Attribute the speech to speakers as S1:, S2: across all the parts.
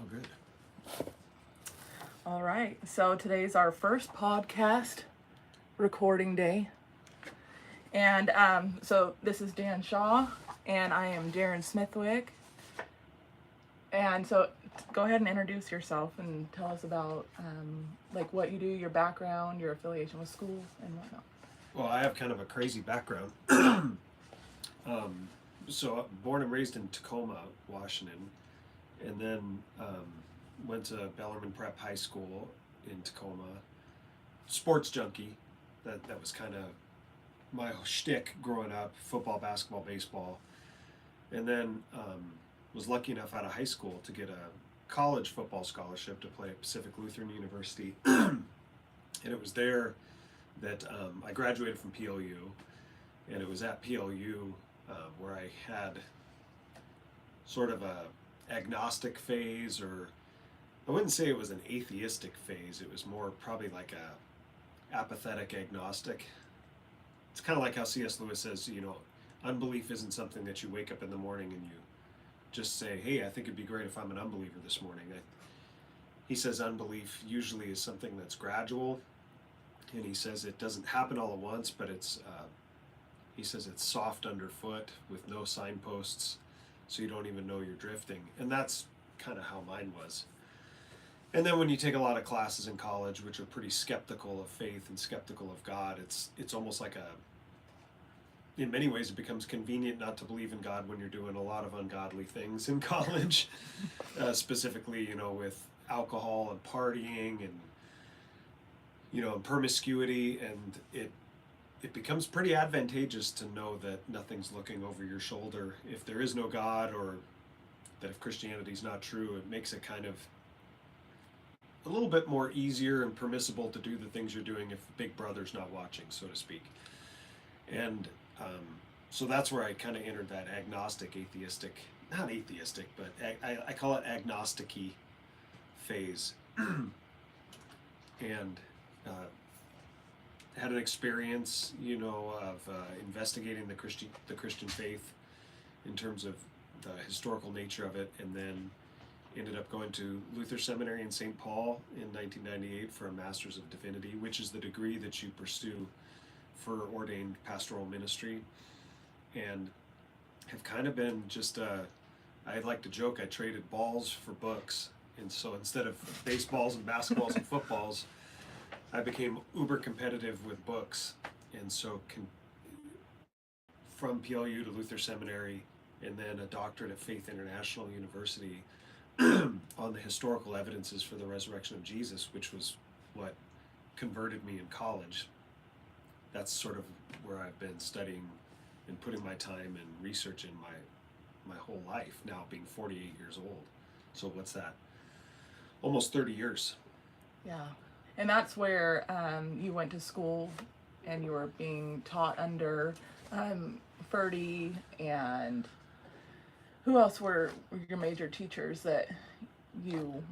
S1: good.
S2: All right. So today's our first podcast recording day. And so this is Dan Shaw, and I am Darren Smithwick. And so go ahead and introduce yourself and tell us about like what you do, your background, your affiliation with school, and whatnot.
S1: Well, I have kind of a crazy background. So born and raised in Tacoma, Washington, and then went to Bellarmine Prep High School in Tacoma. Sports junkie. That was kind of my shtick growing up: football, basketball, baseball. And then was lucky enough out of high school to get a college football scholarship to play at Pacific Lutheran University, and it was there that I graduated from PLU, and it was at PLU where I had sort of a agnostic phase, or I wouldn't say it was an atheistic phase. It was more probably like a apathetic agnostic. It's kind of like how C.S. Lewis says, unbelief isn't something that you wake up in the morning and you just say, hey, I think it'd be great if I'm an unbeliever this morning. He says unbelief usually is something that's gradual, and he says it doesn't happen all at once, but he says it's soft underfoot with no signposts, so you don't even know you're drifting. And that's kind of how mine was. And then when you take a lot of classes in college, which are pretty skeptical of faith and skeptical of God, it's almost like in many ways, it becomes convenient not to believe in God when you're doing a lot of ungodly things in college, specifically, with alcohol and partying and promiscuity, and it becomes pretty advantageous to know that nothing's looking over your shoulder. If there is no God, or that if Christianity is not true, it makes it kind of a little bit more easier and permissible to do the things you're doing if Big Brother's not watching, so to speak. And so that's where I kind of entered that agnostic, atheistic, not atheistic, but I call it agnostic-y phase. And had an experience, of investigating the Christian faith in terms of the historical nature of it, and then ended up going to Luther Seminary in St. Paul in 1998 for a Master's of Divinity, which is the degree that you pursue for ordained pastoral ministry, and have kind of been just I like to joke I traded balls for books, and so instead of baseballs and basketballs and footballs, I became uber competitive with books. And so from PLU to Luther Seminary, and then a doctorate at Faith International University on the historical evidences for the resurrection of Jesus, which was what converted me in college. That's sort of where I've been studying and putting my time and research in my whole life, now being 48 years old. So what's that? Almost 30 years.
S2: Yeah. And that's where you went to school and you were being taught under Ferdy, and who else were your major teachers that you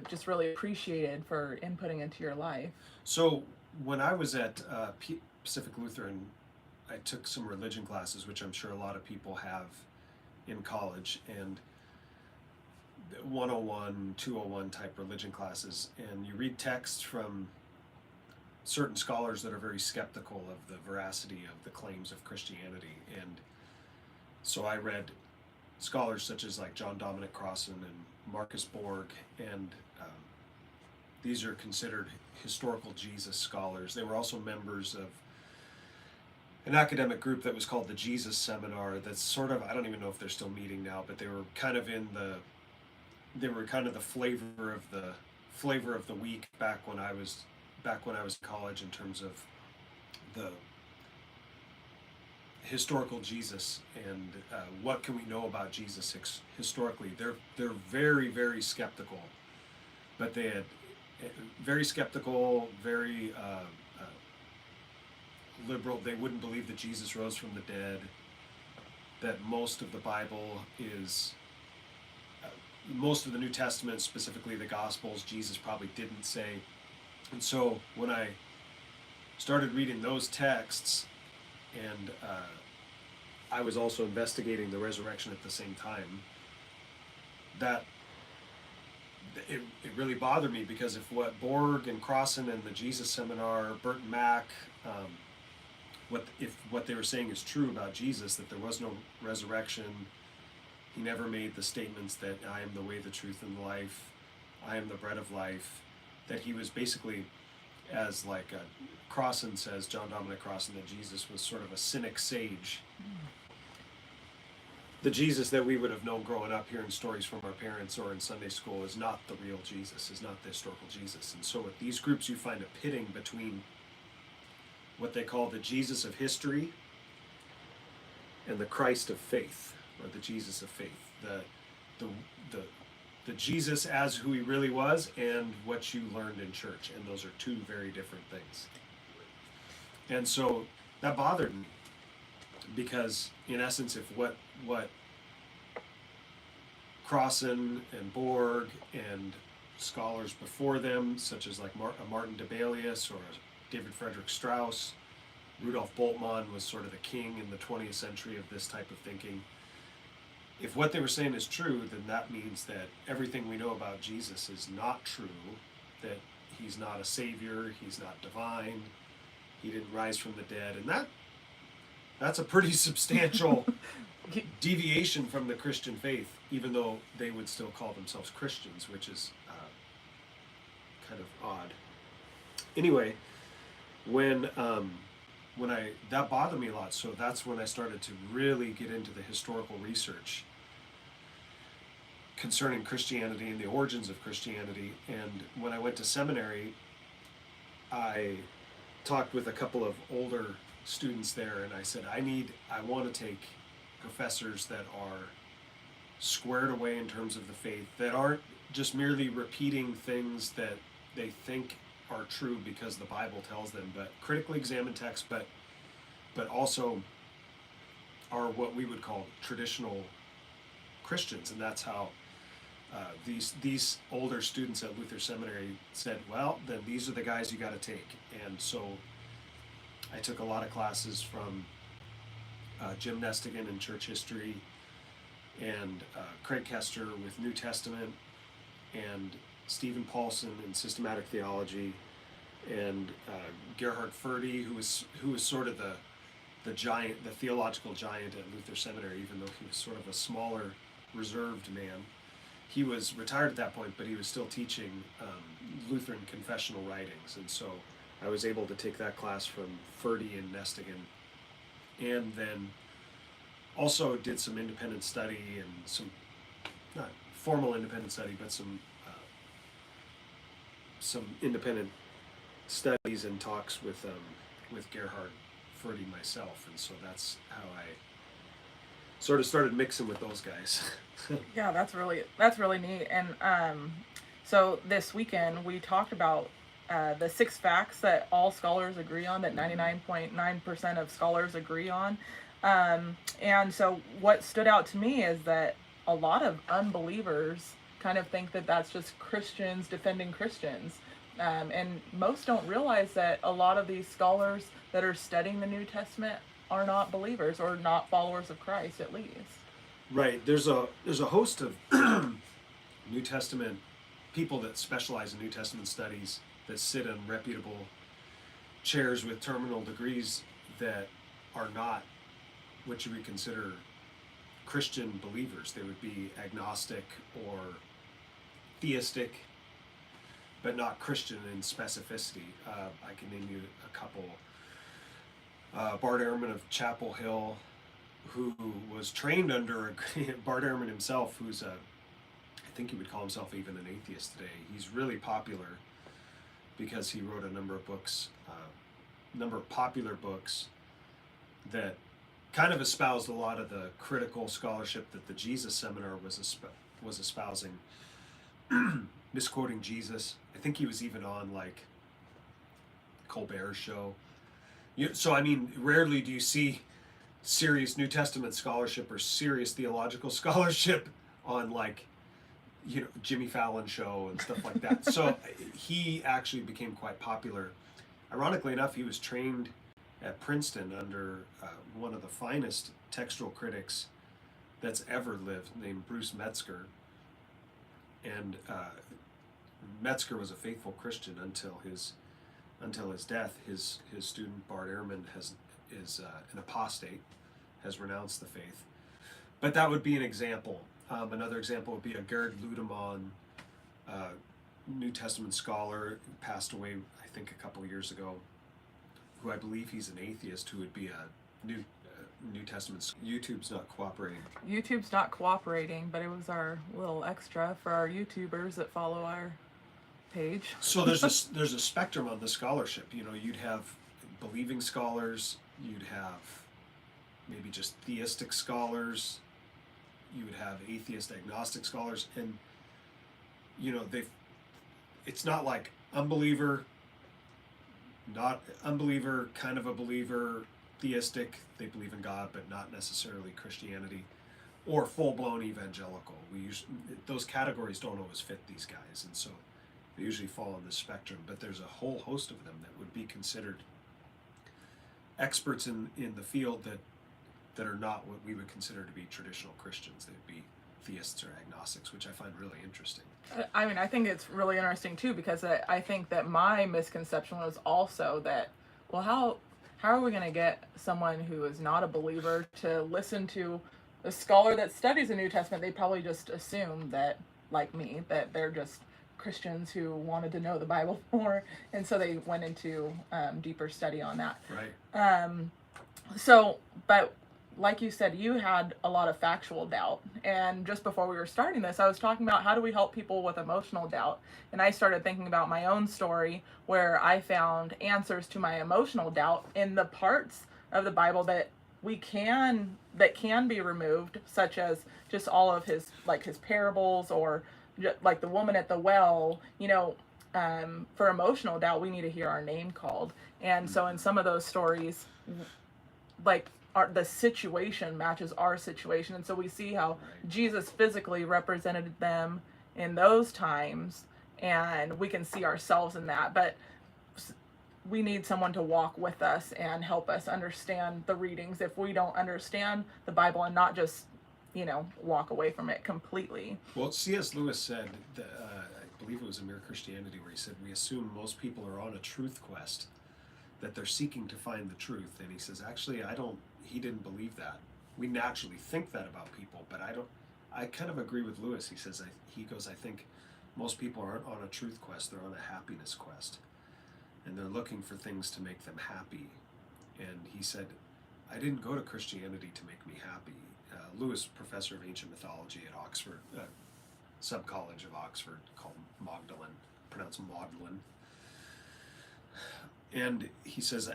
S2: just really appreciated for inputting into your life?
S1: So when I was at Pacific Lutheran, I took some religion classes, which I'm sure a lot of people have in college, and 101, 201 type religion classes, and you read texts from certain scholars that are very skeptical of the veracity of the claims of Christianity. And so I read scholars such as like John Dominic Crossan and Marcus Borg, and these are considered historical Jesus scholars. They were also members of an academic group that was called the Jesus Seminar, that's sort of, I don't even know if they're still meeting now, but they were kind of the flavor of the week back when I was in college, in terms of the historical Jesus and what can we know about Jesus historically. They're very, very skeptical, but they had very skeptical, very liberal. They wouldn't believe that Jesus rose from the dead, that most of the Bible is most of the New Testament, specifically the Gospels, Jesus probably didn't say. And so when I started reading those texts, and I was also investigating the resurrection at the same time, that it really bothered me, because if what Borg and Crossan and the Jesus Seminar, Burton Mack, what they were saying is true about Jesus, that there was no resurrection, he never made the statements that I am the way, the truth, and the life, I am the bread of life, that he was basically, as like Crossan says, John Dominic Crossan, that Jesus was sort of a cynic sage. The Jesus that we would have known growing up hearing stories from our parents or in Sunday school is not the real Jesus, is not the historical Jesus. And so with these groups, you find a pitting between what they call the Jesus of history and the Christ of faith, or the Jesus of faith. The Jesus as who he really was and what you learned in church. And those are two very different things. And so that bothered me, because in essence, if what Crossan and Borg and scholars before them, such as like Martin Debelius or David Frederick Strauss, Rudolf Bultmann was sort of the king in the 20th century of this type of thinking. If what they were saying is true, then that means that everything we know about Jesus is not true, that he's not a savior, he's not divine, he didn't rise from the dead, and that's a pretty substantial deviation from the Christian faith, even though they would still call themselves Christians, which is kind of odd. Anyway, when that bothered me a lot, so that's when I started to really get into the historical research concerning Christianity and the origins of Christianity. And when I went to seminary, I talked with a couple of older students there, and I said, I want to take professors that are squared away in terms of the faith, that aren't just merely repeating things that they think are true because the Bible tells them, but critically examine text, but also are what we would call traditional Christians. And that's how these older students at Luther Seminary said, well, then these are the guys you got to take. And so I took a lot of classes from Jim Nestigan in church history, and Craig Kester with New Testament, and Stephen Paulson in systematic theology, and Gerhard Ferde, who was sort of the giant, the theological giant at Luther Seminary, even though he was sort of a smaller, reserved man. He was retired at that point, but he was still teaching Lutheran confessional writings, and so I was able to take that class from Ferde and Nestigan, and then also did some independent study and some, not formal independent study, but some independent studies and talks with Gerhard Ferde myself, and so that's how I sort of started mixing with those guys.
S2: Yeah, that's really neat. And so this weekend we talked about the 6 facts that all scholars agree on, that 99.9% of scholars agree on. And so what stood out to me is that a lot of unbelievers kind of think that that's just Christians defending Christians. And most don't realize that a lot of these scholars that are studying the New Testament are not believers, or not followers of Christ, at least.
S1: Right. There's a host of New Testament people that specialize in New Testament studies, that sit in reputable chairs with terminal degrees, that are not what you would consider Christian believers. They would be agnostic or theistic, but not Christian in specificity. I can name you a couple. Bart Ehrman of Chapel Hill, who was trained under Bart Ehrman himself, who's I think he would call himself even an atheist today. He's really popular because he wrote a number of books, number of popular books that kind of espoused a lot of the critical scholarship that the Jesus Seminar was espousing, misquoting Jesus. I think he was even on like Colbert's show. So I mean, rarely do you see serious New Testament scholarship or serious theological scholarship on like, Jimmy Fallon show and stuff like that. So he actually became quite popular. Ironically enough, he was trained at Princeton under one of the finest textual critics that's ever lived, named Bruce Metzger. And Metzger was a faithful Christian until his death. His student Bart Ehrman is an apostate, has renounced the faith. But that would be an example. Another example would be a Gerd Ludemann, New Testament scholar, who passed away, I think, a couple years ago, who I believe he's an atheist, who would be a New Testament. YouTube's not cooperating.
S2: YouTube's not cooperating, but it was our little extra for our YouTubers that follow our page.
S1: So there's a spectrum on the scholarship. You know, you'd have believing scholars, you'd have maybe just theistic scholars, you would have atheist agnostic scholars, and you know, it's not like unbeliever, not unbeliever, kind of a believer, theistic, they believe in God but not necessarily Christianity, or full-blown evangelical. Those categories don't always fit these guys, and so they usually fall on the spectrum, but there's a whole host of them that would be considered experts in the field that are not what we would consider to be traditional Christians. They'd be theists or agnostics, which I find really interesting.
S2: I mean, I think it's really interesting too, because I think that my misconception was also that, well, how are we going to get someone who is not a believer to listen to a scholar that studies the New Testament? They probably just assume that, like me, that they're just Christians who wanted to know the Bible more, and so they went into deeper study on that.
S1: Right.
S2: But like you said, you had a lot of factual doubt, and just before we were starting this, I was talking about how do we help people with emotional doubt, and I started thinking about my own story where I found answers to my emotional doubt in the parts of the Bible that can be removed, such as just all of his parables, or like the woman at the well. You know, for emotional doubt, we need to hear our name called, and so in some of those stories, like, the situation matches our situation, and so we see how Jesus physically represented them in those times, and we can see ourselves in that. But we need someone to walk with us and help us understand the readings if we don't understand the Bible, and not just, walk away from it completely.
S1: Well, C.S. Lewis said that, I believe it was in Mere Christianity, where he said, we assume most people are on a truth quest, that they're seeking to find the truth. And he says, actually, he didn't believe that. We naturally think that about people, but I kind of agree with Lewis. He says, I think most people aren't on a truth quest, they're on a happiness quest. And they're looking for things to make them happy. And he said, I didn't go to Christianity to make me happy. Lewis, professor of ancient mythology at Oxford, sub-college of Oxford, called Magdalen, pronounced Magdalen. And he says,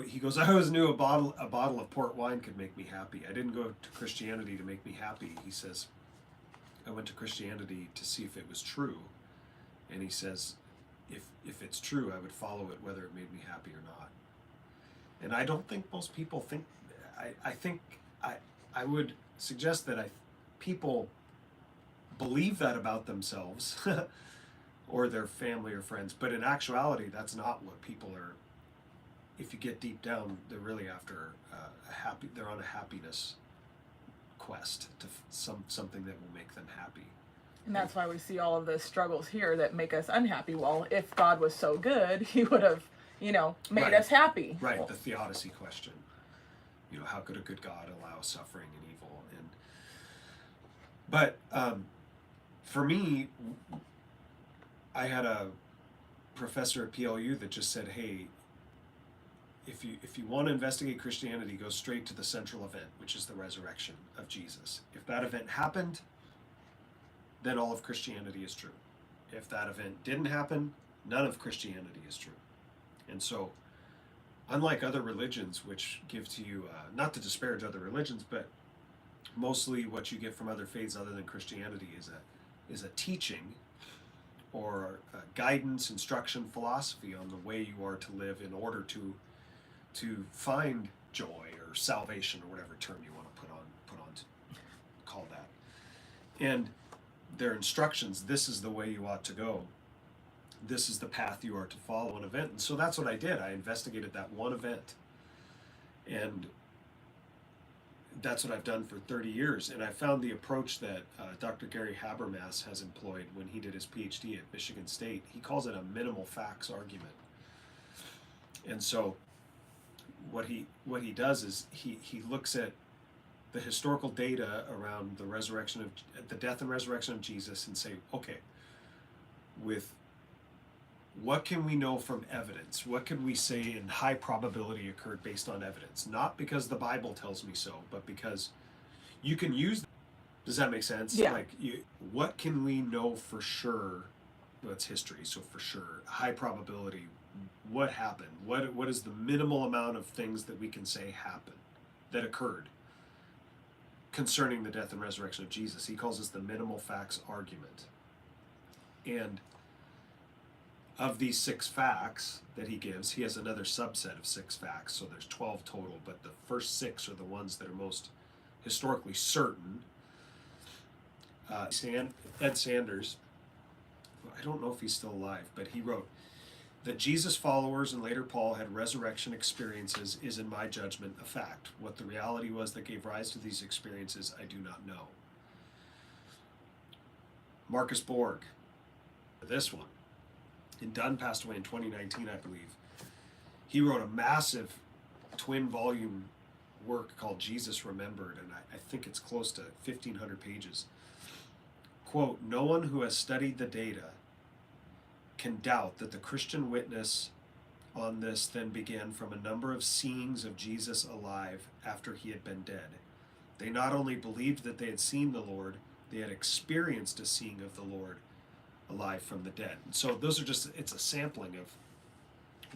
S1: he goes, I always knew a bottle of port wine could make me happy. I didn't go to Christianity to make me happy. He says, I went to Christianity to see if it was true. And he says, if it's true, I would follow it whether it made me happy or not. And I don't think most people think, I would suggest that people believe that about themselves or their family or friends, but in actuality, that's not what people are. If you get deep down, they're really after they're on a happiness quest to something that will make them happy.
S2: And that's why we see all of the struggles here that make us unhappy. Well, if God was so good, he would have, made us happy.
S1: Right,
S2: well,
S1: the theodicy question. How could a good God allow suffering and evil? But for me, I had a professor at PLU that just said, hey, if you want to investigate Christianity, go straight to the central event, which is the resurrection of Jesus. If that event happened, then all of Christianity is true. If that event didn't happen, none of Christianity is true. And so, unlike other religions, which give to you, not to disparage other religions, but mostly what you get from other faiths other than Christianity is a teaching or a guidance, instruction, philosophy on the way you are to live in order to find joy or salvation, or whatever term you want to put on to call that. And their instructions, this is the way you ought to go. This is the path you are to follow, an event. And so that's what I did. I investigated that one event. And that's what I've done for 30 years. And I found the approach that Dr. Gary Habermas has employed when he did his PhD at Michigan State. He calls it a minimal facts argument. And so what he does is he looks at the historical data around the death and resurrection of Jesus and say, okay, with what can we know from evidence? What can we say in high probability occurred based on evidence? Not because the Bible tells me so, but because you can use. Does that make sense?
S2: Yeah.
S1: Like, what can we know for sure? Well, it's history, so for sure, high probability. What happened? What is the minimal amount of things that we can say happened, that occurred, concerning the death and resurrection of Jesus? He calls this the minimal facts argument. And of these 6 facts that he gives, he has another subset of 6 facts, so there's 12 total, but the first 6 are the ones that are most historically certain. Ed Sanders, I don't know if he's still alive, but he wrote that Jesus followers and later Paul had resurrection experiences is, in my judgment, a fact. What the reality was that gave rise to these experiences, I do not know. Marcus Borg, this one, and Dunn passed away in 2019, I believe. He wrote a massive twin volume work called Jesus Remembered, and I think it's close to 1,500 pages. Quote, no one who has studied the data can doubt that the Christian witness on this then began from a number of seeings of Jesus alive after he had been dead. They not only believed that they had seen the Lord, they had experienced a seeing of the Lord alive from the dead. And so those are just, it's a sampling of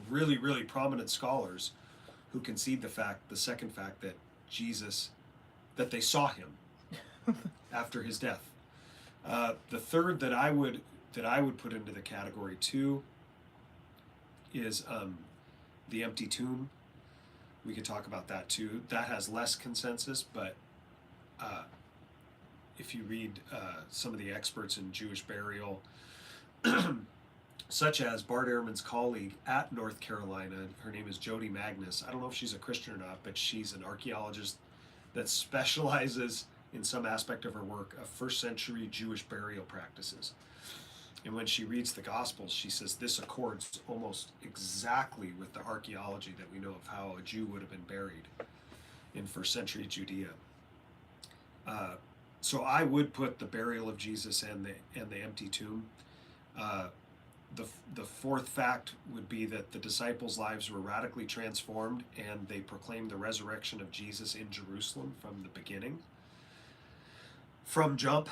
S1: really, really prominent scholars who concede the second fact that Jesus, that they saw him after his death. The third that I would put into the category too is the empty tomb. We could talk about that too. That has less consensus, but if you read some of the experts in Jewish burial, such as Bart Ehrman's colleague at North Carolina, her name is Jody Magnus. I don't know if she's a Christian or not, but she's an archaeologist that specializes in some aspect of her work of first century Jewish burial practices. And when she reads the Gospels, she says this accords almost exactly with the archaeology that we know of how a Jew would have been buried in first century Judea. So I would put the burial of Jesus and the empty tomb. The fourth fact would be that the disciples' lives were radically transformed and they proclaimed the resurrection of Jesus in Jerusalem from the beginning. From jump,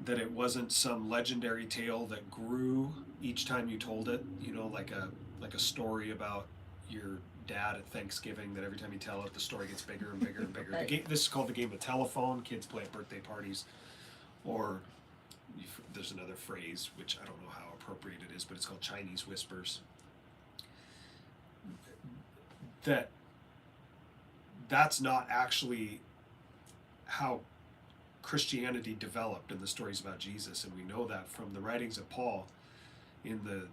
S1: that it wasn't some legendary tale that grew each time you told it, like a story about your dad at Thanksgiving, that every time you tell it, the story gets bigger and bigger and bigger.
S2: Right.
S1: This is called the game of telephone. Kids play at birthday parties. Or there's another phrase, which I don't know how appropriate it is, but it's called Chinese whispers. That's not actually how Christianity developed in the stories about Jesus, and we know that from the writings of Paul in the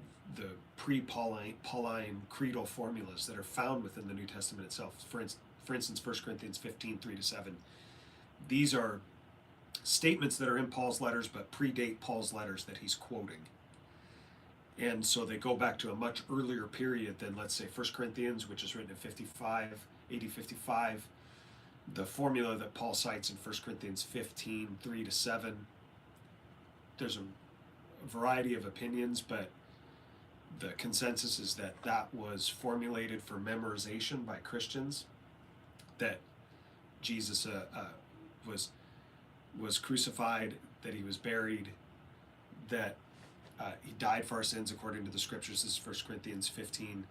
S1: pre-Pauline creedal formulas that are found within the New Testament itself. For instance, 1 Corinthians 15, 3-7. These are statements that are in Paul's letters but predate Paul's letters that he's quoting. And so they go back to a much earlier period than, let's say, 1 Corinthians, which is written in AD 55. The formula that Paul cites in 1 Corinthians 15, 3-7, there's a variety of opinions, but the consensus is that was formulated for memorization by Christians, that Jesus was crucified, that he was buried, that he died for our sins according to the scriptures. This is 1 Corinthians 15.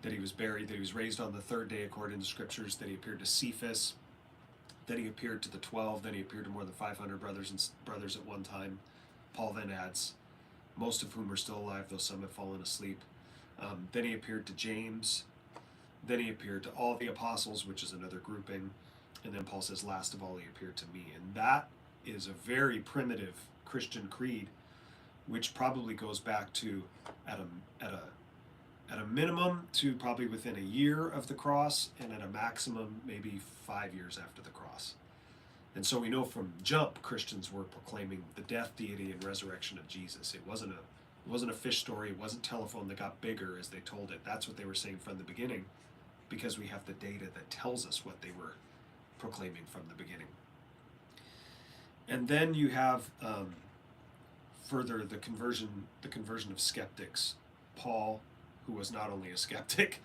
S1: That he was buried, that he was raised on the third day according to scriptures, that he appeared to Cephas, that he appeared to the 12, then he appeared to more than 500 brothers at one time. Paul then adds, most of whom are still alive, though some have fallen asleep. Then he appeared to James, then he appeared to all the apostles, which is another grouping, and then Paul says, last of all, he appeared to me. And that is a very primitive Christian creed, which probably goes back to at a at a minimum to probably within a year of the cross, and at a maximum maybe 5 years after the cross. And so we know from jump Christians were proclaiming the death, deity, and resurrection of Jesus. It wasn't a fish story. It wasn't telephone that got bigger as they told it. That's what they were saying from the beginning, because we have the data that tells us what they were proclaiming from the beginning. And then you have further the conversion of skeptics. Paul, who was not only a skeptic,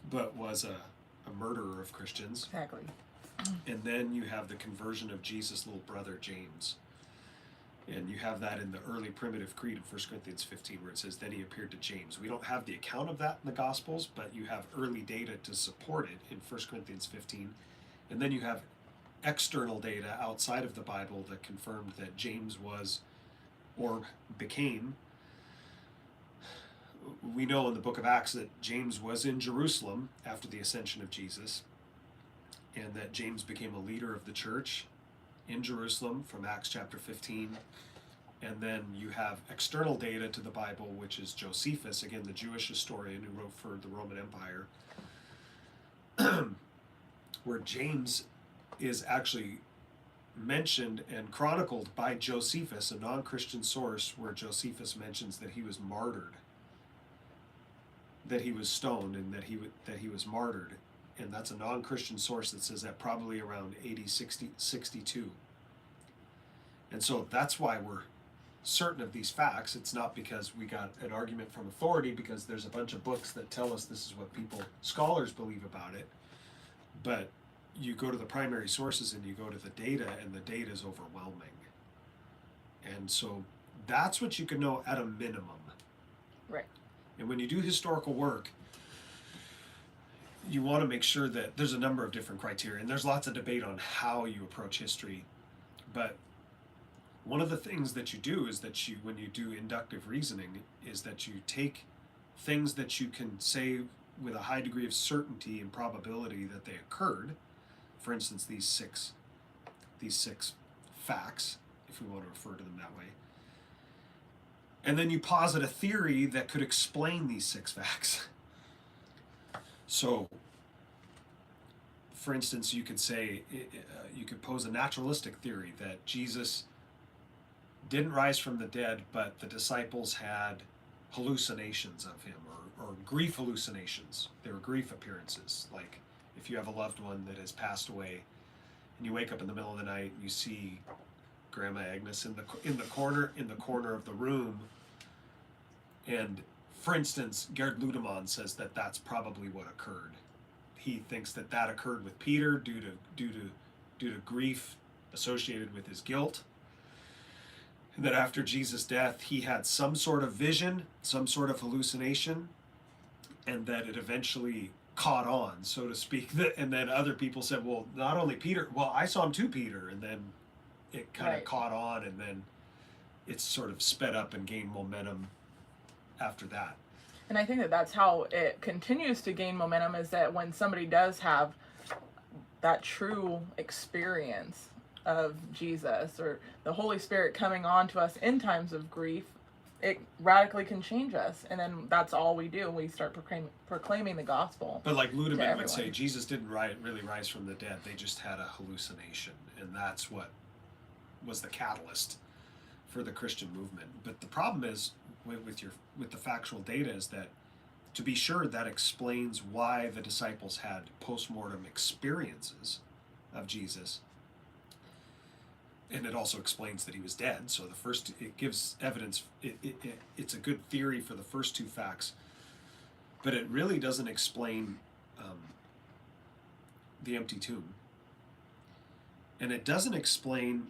S1: but was a murderer of Christians.
S2: Exactly.
S1: And then you have the conversion of Jesus' little brother, James. And you have that in the early primitive creed of 1 Corinthians 15, where it says, then he appeared to James. We don't have the account of that in the Gospels, but you have early data to support it in 1 Corinthians 15. And then you have external data outside of the Bible that confirmed that James was, or became, we know in the book of Acts that James was in Jerusalem after the ascension of Jesus, and that James became a leader of the church in Jerusalem from Acts chapter 15. And then you have external data to the Bible, which is Josephus, again, the Jewish historian who wrote for the Roman Empire, where James is actually mentioned and chronicled by Josephus, a non-Christian source, where Josephus mentions that he was martyred, that he was stoned, and that he was martyred. And that's a non-Christian source that says that probably around AD 62. And so that's why we're certain of these facts. It's not because we got an argument from authority, because there's a bunch of books that tell us this is what scholars believe about it. But you go to the primary sources and you go to the data, and the data is overwhelming. And so that's what you can know at a minimum.
S2: Right.
S1: And when you do historical work, you want to make sure that there's a number of different criteria, and there's lots of debate on how you approach history. But one of the things that you do is that when you do inductive reasoning, is that you take things that you can say with a high degree of certainty and probability that they occurred. For instance, these six facts, if we want to refer to them that way. And then you posit a theory that could explain these 6 facts. So, for instance, you could say, you could pose a naturalistic theory that Jesus didn't rise from the dead, but the disciples had hallucinations of him, or grief hallucinations. They were grief appearances. Like if you have a loved one that has passed away, and you wake up in the middle of the night and you see Grandma Agnes in the corner of the room, and for instance, Gerd Ludemann says that that's probably what occurred. He thinks that occurred with Peter due to grief associated with his guilt. And that after Jesus' death, he had some sort of vision, some sort of hallucination, and that it eventually caught on, so to speak. And then other people said, well, not only Peter, well, I saw him too, Peter. And then it kind of caught on, and then it's sort of sped up and gained momentum after that.
S2: And I think that that's how it continues to gain momentum, is that when somebody does have that true experience of Jesus or the Holy Spirit coming on to us in times of grief, it radically can change us. And then that's all we do. We start proclaiming the gospel.
S1: But like Ludemann would say, Jesus didn't really rise from the dead. They just had a hallucination. And that's what was the catalyst for the Christian movement. But the problem is with the factual data is that, to be sure, that explains why the disciples had post-mortem experiences of Jesus. And it also explains that he was dead. So it gives evidence. It's a good theory for the first 2 facts, but it really doesn't explain the empty tomb. And it doesn't explain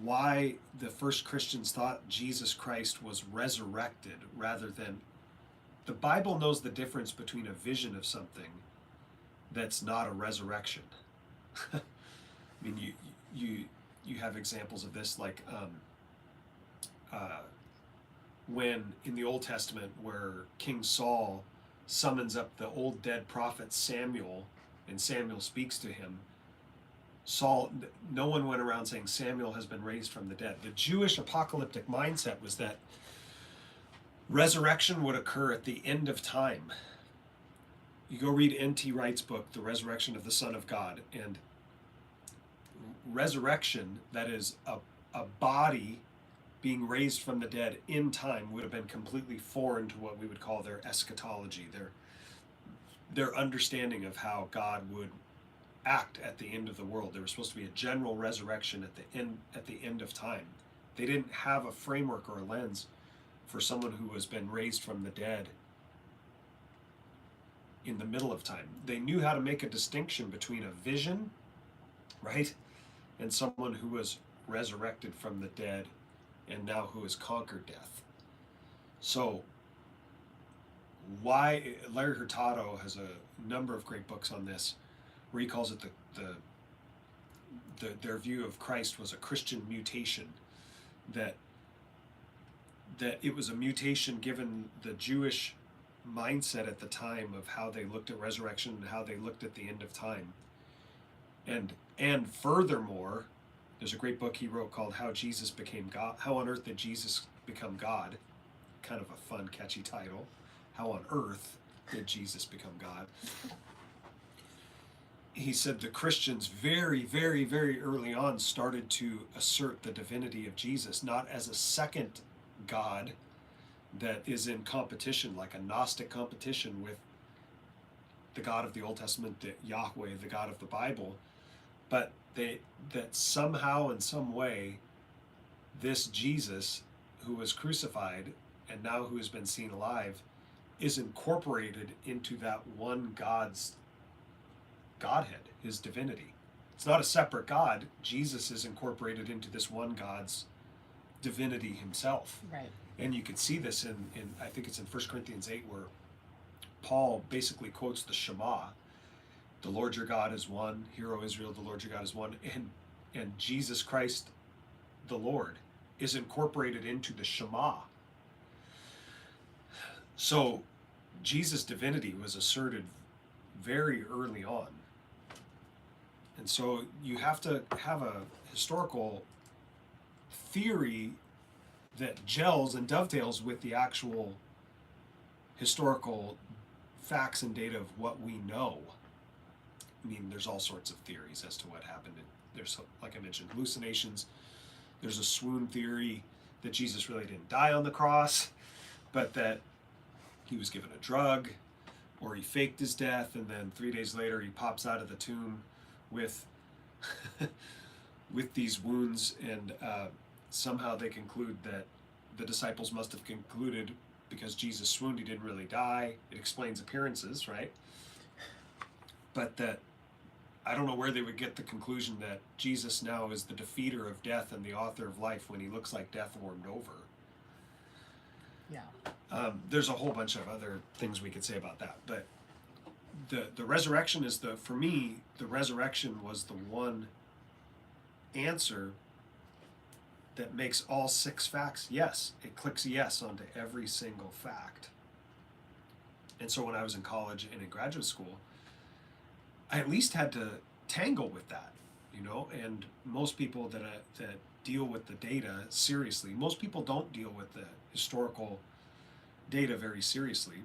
S1: why the first Christians thought Jesus Christ was resurrected rather than... The Bible knows the difference between a vision of something that's not a resurrection. I mean, you have examples of this, like when in the Old Testament, where King Saul summons up the old dead prophet Samuel, and Samuel speaks to him. No one went around saying Samuel has been raised from the dead. The Jewish apocalyptic mindset was that resurrection would occur at the end of time, you go read N.T. Wright's book, The Resurrection of the Son of God, and resurrection, that is a body being raised from the dead in time, would have been completely foreign to what we would call their eschatology, their understanding of how God would act at the end of the world. There was supposed to be a general resurrection at the end of time. They didn't have a framework or a lens for someone who has been raised from the dead in the middle of time. They knew how to make a distinction between a vision, right, and someone who was resurrected from the dead and now who has conquered death. So why Larry Hurtado has a number of great books on this, where he calls it their view of Christ was a Christian mutation, that it was a mutation given the Jewish mindset at the time of how they looked at resurrection and how they looked at the end of time. And furthermore, there's a great book he wrote called How Jesus Became God. How on Earth Did Jesus Become God? Kind of a fun, catchy title. How on earth did Jesus become God? He said the Christians very, very, very early on started to assert the divinity of Jesus, not as a second God that is in competition, like a Gnostic competition with the God of the Old Testament, the Yahweh, the God of the Bible, but that somehow in some way this Jesus who was crucified and now who has been seen alive is incorporated into that one God's Godhead, his divinity. It's not a separate God. Jesus is incorporated into this one God's divinity himself.
S2: Right.
S1: And you can see this in I think it's in 1 Corinthians 8, where Paul basically quotes the Shema. The Lord your God is one. Hear, O Israel, the Lord your God is one. And Jesus Christ, the Lord, is incorporated into the Shema. So Jesus' divinity was asserted very early on. And so you have to have a historical theory that gels and dovetails with the actual historical facts and data of what we know. I mean, there's all sorts of theories as to what happened. There's, like I mentioned, hallucinations. There's a swoon theory that Jesus really didn't die on the cross, but that he was given a drug, or he faked his death, and then 3 days later he pops out of the tomb with with these wounds, and somehow they conclude that the disciples must have concluded because Jesus swooned, he didn't really die. It explains appearances, right? But that I don't know where they would get the conclusion that Jesus now is the defeater of death and the author of life when he looks like death warmed over.
S2: Yeah.
S1: There's a whole bunch of other things we could say about that, but the resurrection is for me, the resurrection was the one answer that makes all 6 facts yes. It clicks yes onto every single fact. And so when I was in college and in graduate school, I at least had to tangle with that, and most people that deal with the data seriously, most people don't deal with the historical data very seriously,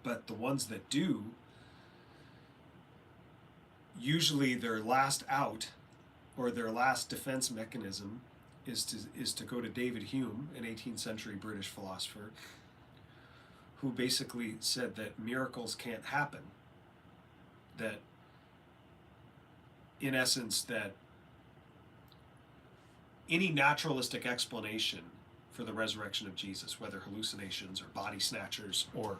S1: but the ones that do, usually their last out or their last defense mechanism is to go to David Hume, an 18th century British philosopher, who basically said that miracles can't happen. That, in essence, that any naturalistic explanation for the resurrection of Jesus, whether hallucinations or body snatchers or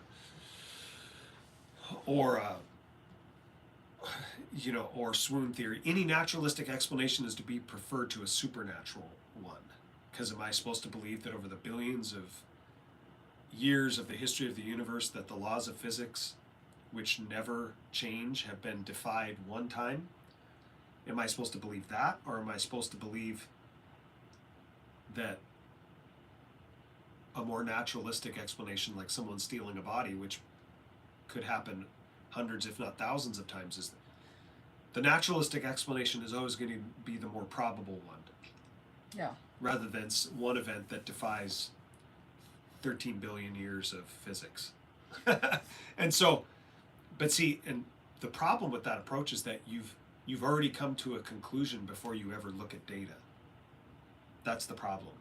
S1: swoon theory, any naturalistic explanation is to be preferred to a supernatural one. Because am I supposed to believe that over the billions of years of the history of the universe that the laws of physics, which never change, have been defied one time? Am I supposed to believe that? Or am I supposed to believe that a more naturalistic explanation, like someone stealing a body, which could happen hundreds if not thousands of times, is the naturalistic explanation is always going to be the more probable one?
S2: Yeah.
S1: Rather than one event that defies 13 billion years of physics. And so But see, and the problem with that approach is that you've already come to a conclusion before you ever look at data. That's the problem.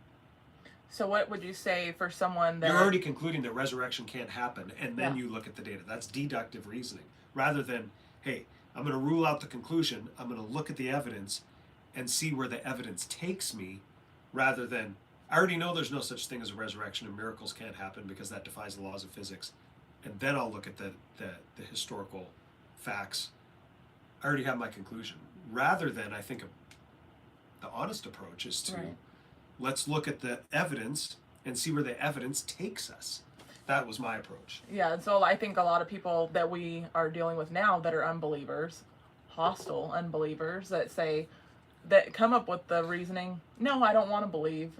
S2: So what would you say for someone that
S1: You're already concluding that resurrection can't happen, and then
S2: Yeah.
S1: you look at the data. That's deductive reasoning. Rather than, hey, I'm going to rule out the conclusion, I'm going to look at the evidence and see where the evidence takes me, rather than, I already know there's no such thing as a resurrection and miracles can't happen because that defies the laws of physics. And then I'll look at the historical facts. I already have my conclusion. Rather than, I think, the honest approach is to,
S2: Right.
S1: let's look at the evidence and see where the evidence takes us. That was my approach.
S2: Yeah, and so I think a lot of people that we are dealing with now that are unbelievers, hostile unbelievers, that come up with the reasoning, no, I don't want to believe.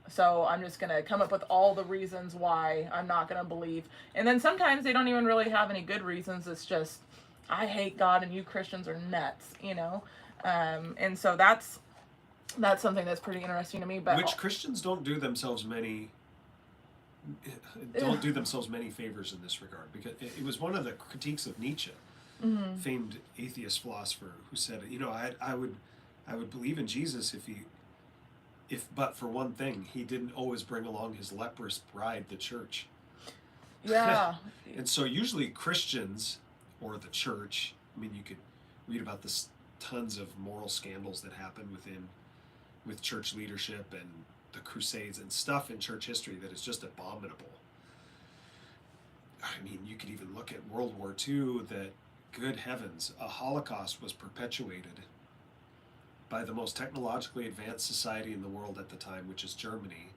S2: So I'm just going to come up with all the reasons why I'm not going to believe. And then sometimes they don't even really have any good reasons. It's just, I hate God and you Christians are nuts, you know? And so that's something that's pretty interesting to me. But
S1: Which Christians don't do themselves many favors in this regard, because it was one of the critiques of Nietzsche, famed atheist philosopher, who said, I would believe in Jesus if but for one thing, he didn't always bring along his leprous bride, the church.
S2: yeah,
S1: And so usually Christians or the church, I mean, you could read about this tons of moral scandals that happen with church leadership and the Crusades and stuff in church history that is just abominable. I mean, you could even look at World War II, that, good heavens, a Holocaust was perpetuated by the most technologically advanced society in the world at the time, which is Germany,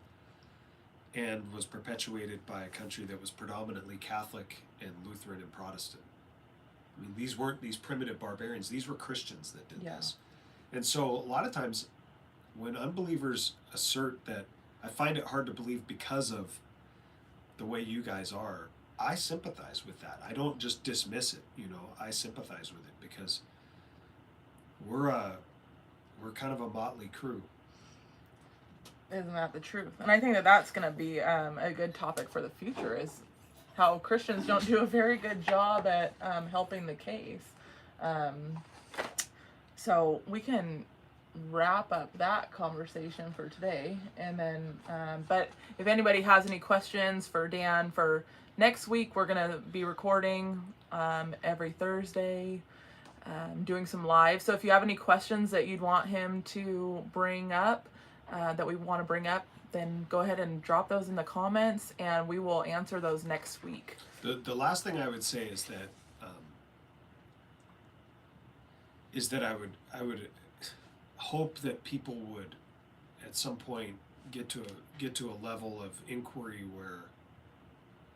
S1: and was perpetuated by a country that was predominantly Catholic and Lutheran and Protestant. I mean, these weren't these primitive barbarians, these were Christians that did this. And so a lot of times when unbelievers assert that, I find it hard to believe because of the way you guys are, I sympathize with that. I don't just dismiss it, I sympathize with it, because we're kind of a motley crew.
S2: Isn't that the truth? And I think that that's going to be a good topic for the future, is how Christians don't do a very good job at helping the case. So we can wrap up that conversation for today. And then, but if anybody has any questions for Dan for next week, we're going to be recording every Thursday, doing some live. So if you have any questions that you'd want him to bring up, that we want to bring up, then go ahead and drop those in the comments and we will answer those next week.
S1: The last thing I would say is that I would hope that people would at some point get to a level of inquiry where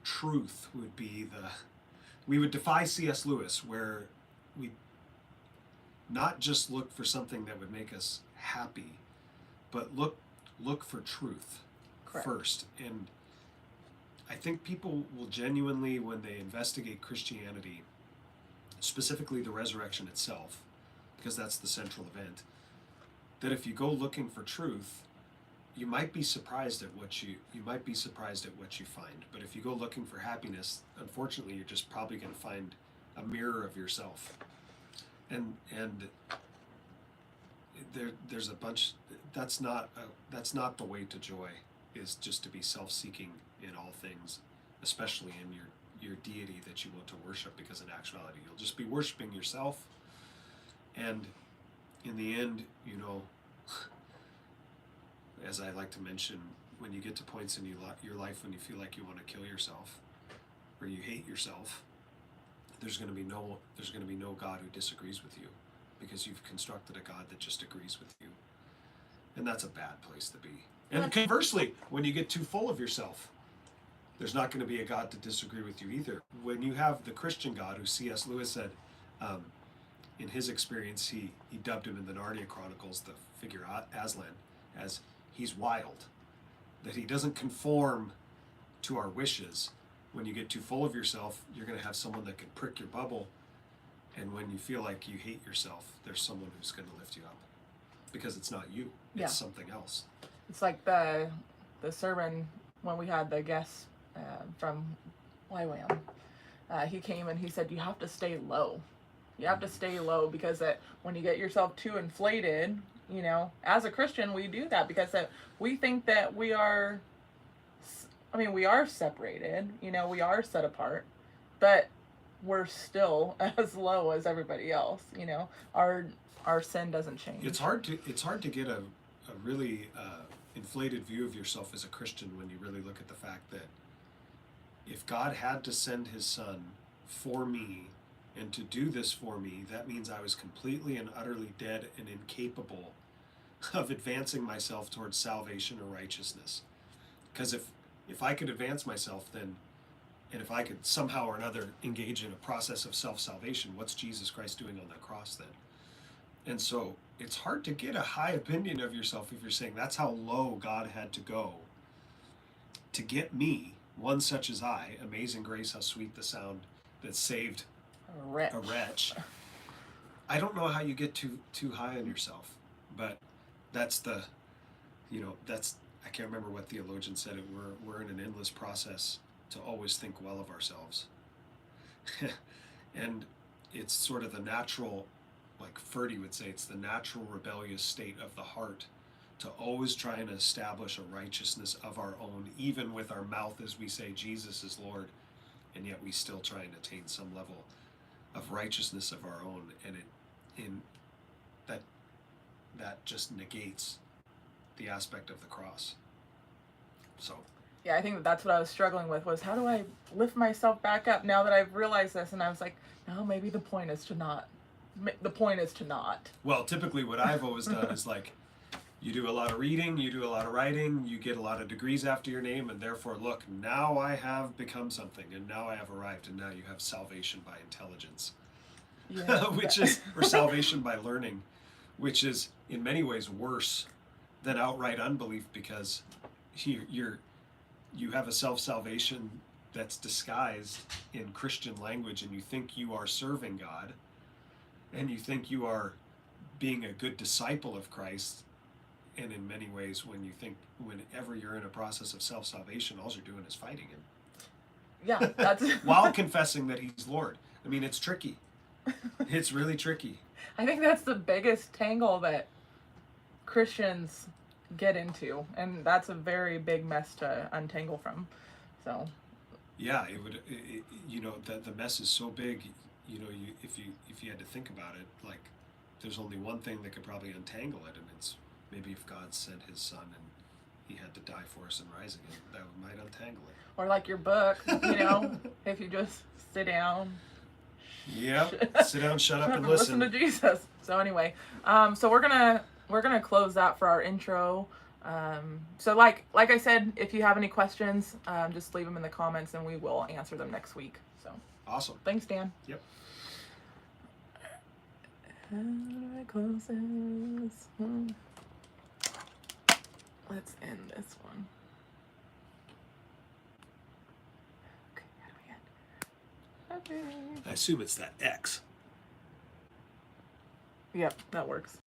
S1: truth would be we would defy C.S. Lewis, where we not just look for something that would make us happy, but look for truth.
S2: Correct.
S1: First. And I think people will genuinely, when they investigate Christianity, specifically the resurrection itself, because that's the central event, that if you go looking for truth, you might be surprised at what you find. But if you go looking for happiness, unfortunately, you're just probably going to find a mirror of yourself. And there's a bunch. That's not the way to joy, is just to be self-seeking in all things, especially in your deity that you want to worship, because in actuality you'll just be worshiping yourself. And in the end, as I like to mention, when you get to points in your life when you feel like you want to kill yourself or you hate yourself, there's going to be no God who disagrees with you, because you've constructed a God that just agrees with you. And that's a bad place to be. And conversely, when you get too full of yourself, there's not going to be a God to disagree with you either. When you have the Christian God, who C.S. Lewis said, in his experience, he dubbed him in the Narnia Chronicles, the figure Aslan, as he's wild, that he doesn't conform to our wishes. When you get too full of yourself, you're going to have someone that can prick your bubble. And when you feel like you hate yourself, there's someone who's going to lift you up, because it's not you, it's something else.
S2: It's like the sermon when we had the guests from YWAM, he came and he said, you have to stay low. You have to stay low because when you get yourself too inflated, as a Christian, we do that because we think that we are, we are separated, we are set apart, but we're still as low as everybody else, our sin doesn't change.
S1: It's hard to get a really inflated view of yourself as a Christian when you really look at the fact that if God had to send his son for me and to do this for me, that means I was completely and utterly dead and incapable of advancing myself towards salvation or righteousness. Because if I could advance myself, then, and if I could somehow or another engage in a process of self-salvation, what's Jesus Christ doing on that cross then? And so it's hard to get a high opinion of yourself if you're saying that's how low God had to go to get me, one such as I. Amazing grace, how sweet the sound that saved a wretch. I don't know how you get too high on yourself, but that's I can't remember what theologian said it. We're in an endless process to always think well of ourselves. And it's sort of the natural, like Ferdy would say, it's the natural rebellious state of the heart to always try and establish a righteousness of our own, even with our mouth as we say Jesus is Lord, and yet we still try and attain some level of righteousness of our own, and that just negates the aspect of the cross. So
S2: yeah, I think that's what I was struggling with, was how do I lift myself back up now that I've realized this? And I was like, no, maybe the point is to not.
S1: Well, typically what I've always done is like, you do a lot of reading, you do a lot of writing, you get a lot of degrees after your name, and therefore, look, now I have become something, and now I have arrived, and now you have salvation by intelligence. Yeah. Or salvation by learning, which is in many ways worse than outright unbelief, because you have a self-salvation that's disguised in Christian language, and you think you are serving God, and you think you are being a good disciple of Christ. And in many ways, whenever you're in a process of self-salvation, all you're doing is fighting him.
S2: Yeah, that's
S1: while confessing that he's Lord. I mean, it's tricky. It's really tricky.
S2: I think that's the biggest tangle that Christians get into, and that's a very big mess to untangle from. So
S1: yeah, it would. The mess is so big. If you had to think about it, like, there's only one thing that could probably untangle it, and it's maybe if God sent his son and he had to die for us and rise again, that might untangle it.
S2: Or like your book, if you just sit down.
S1: Yep. Sit down, shut up, and listen.
S2: Listen to Jesus. So anyway, so we're gonna close that for our intro. So like I said, if you have any questions, just leave them in the comments and we will answer them next week. So
S1: awesome.
S2: Thanks, Dan.
S1: Yep.
S2: How do I close this? Let's end this one. Okay, how do we end? Okay.
S1: I assume it's that X.
S2: Yep, that works.